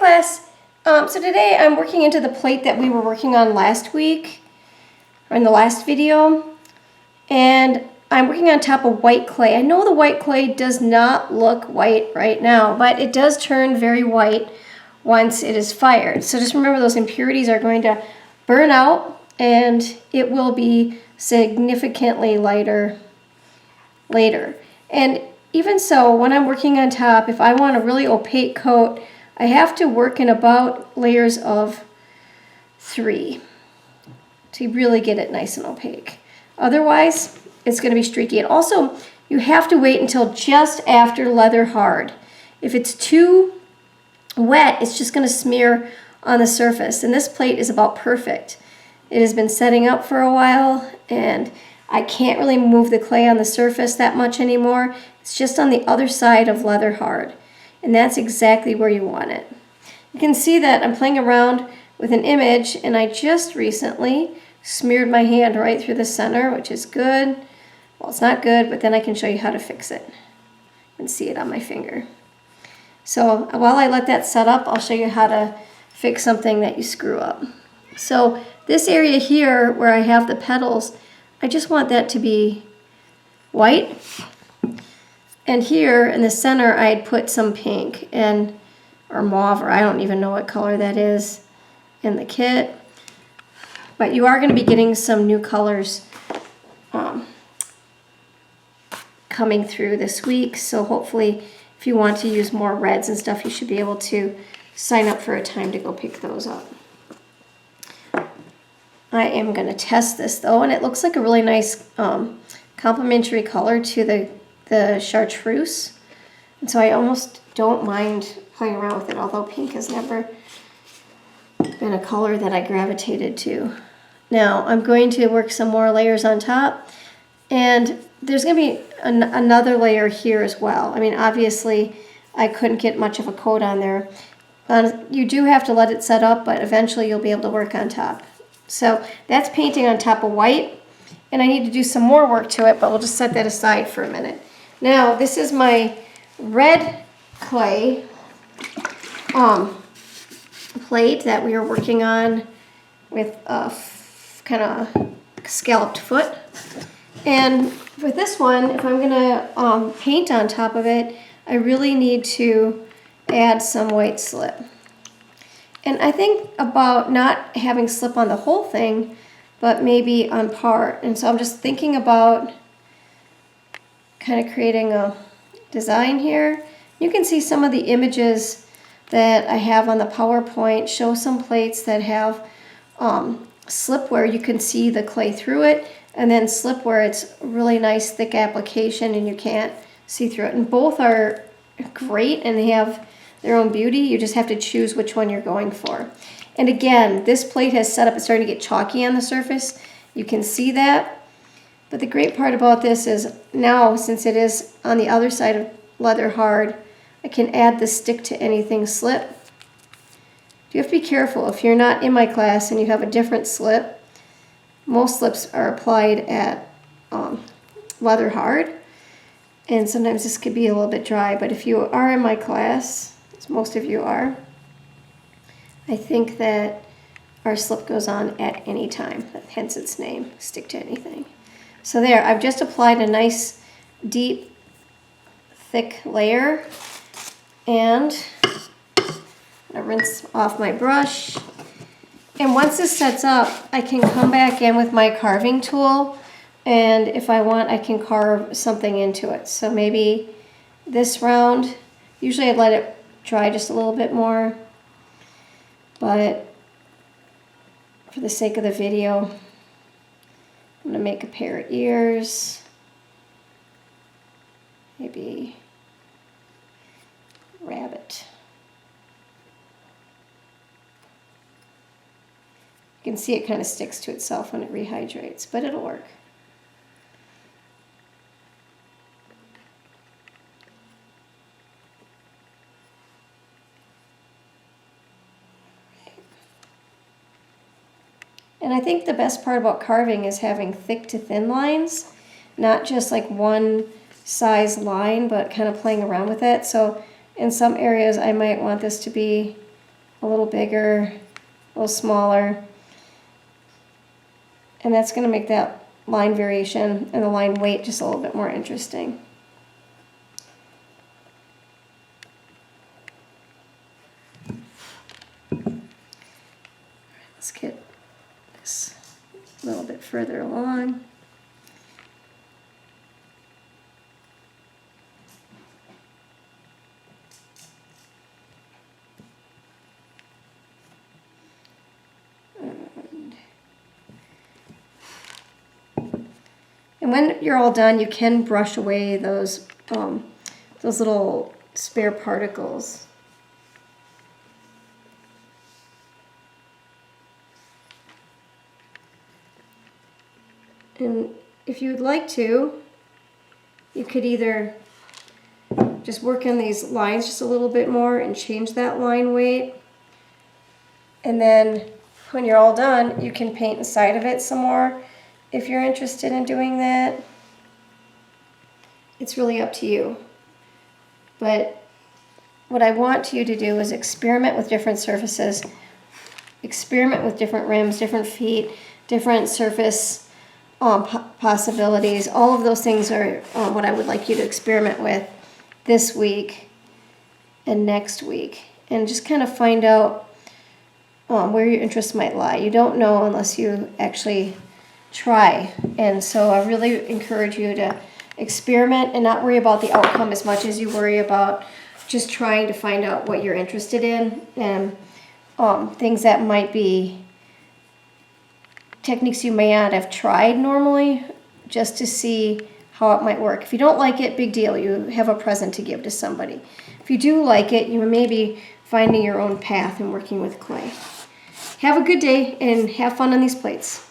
class. So today I'm working into the plate that we were working on last week, or in the last video, and I'm working on top of white clay. I know the white clay does not look white right now, but it does turn very white once it is fired. So just remember, those impurities are going to burn out and it will be significantly lighter later. And even so, when I'm working on top, if I want a really opaque coat, I have to work in about layers of 3 to really get it nice and opaque. Otherwise, it's going to be streaky. And also, you have to wait until just after leather hard. If it's too wet, it's just going to smear on the surface. And this plate is about perfect. It has been setting up for a while, and I can't really move the clay on the surface that much anymore. It's just on the other side of leather hard. And that's exactly where you want it. You can see that I'm playing around with an image, and I just recently smeared my hand right through the center, which is good. Well, it's not good, but then I can show you how to fix it. You can see it on my finger. So while I let that set up, I'll show you how to fix something that you screw up. So this area here where I have the petals, I just want that to be white. And here in the center, I had put some pink or mauve, or I don't even know what color that is in the kit. But you are going to be getting some new colors coming through this week. So hopefully, if you want to use more reds and stuff, you should be able to sign up for a time to go pick those up. I am going to test this though, and it looks like a really nice complementary color to the chartreuse. And so I almost don't mind playing around with it, although pink has never been a color that I gravitated to. Now I'm going to work some more layers on top, and there's going to be another layer here as well. I mean, obviously I couldn't get much of a coat on there. You do have to let it set up, but eventually you'll be able to work on top. So that's painting on top of white, and I need to do some more work to it, but we'll just set that aside for a minute. Now this is my red clay plate that we were working on with a kind of scalloped foot. And with this one, if I'm gonna paint on top of it, I really need to add some white slip. And I think about not having slip on the whole thing, but maybe on part. And so I'm just thinking about kind of creating a design here. You can see some of the images that I have on the PowerPoint show some plates that have slip where you can see the clay through it, and then slip where it's really nice thick application and you can't see through it. And both are great and they have their own beauty. You just have to choose which one you're going for. And again, this plate has set up, it's starting to get chalky on the surface. You can see that. But the great part about this is now, since it is on the other side of leather hard, I can add the stick to anything slip. You have to be careful if you're not in my class and you have a different slip. Most slips are applied at leather hard, and sometimes this could be a little bit dry, but if you are in my class, as most of you are, I think that our slip goes on at any time, hence its name, stick to anything. So there, I've just applied a nice deep thick layer, and I rinse off my brush. And once this sets up, I can come back in with my carving tool, and if I want, I can carve something into it. So maybe this round, usually I'd let it dry just a little bit more, but for the sake of the video, I'm gonna make a pair of ears, maybe rabbit. You can see it kind of sticks to itself when it rehydrates, but it'll work. And I think the best part about carving is having thick to thin lines, not just like one size line, but kind of playing around with it. So in some areas I might want this to be a little bigger, a little smaller. And that's going to make that line variation and the line weight just a little bit more interesting. Let's get this a little bit further along. And when you're all done, you can brush away those little spare particles. And if you would like to, you could either just work on these lines just a little bit more and change that line weight. And then when you're all done, you can paint inside of it some more if you're interested in doing that. It's really up to you. But what I want you to do is experiment with different surfaces, experiment with different rims, different feet, different surface possibilities. All of those things are what I would like you to experiment with this week and next week, and just kind of find out where your interests might lie. You don't know unless you actually try, and so I really encourage you to experiment and not worry about the outcome as much as you worry about just trying to find out what you're interested in, and things that might be techniques you may not have tried normally, just to see how it might work. If you don't like it, big deal. You have a present to give to somebody. If you do like it, you may be finding your own path and working with clay. Have a good day and have fun on these plates.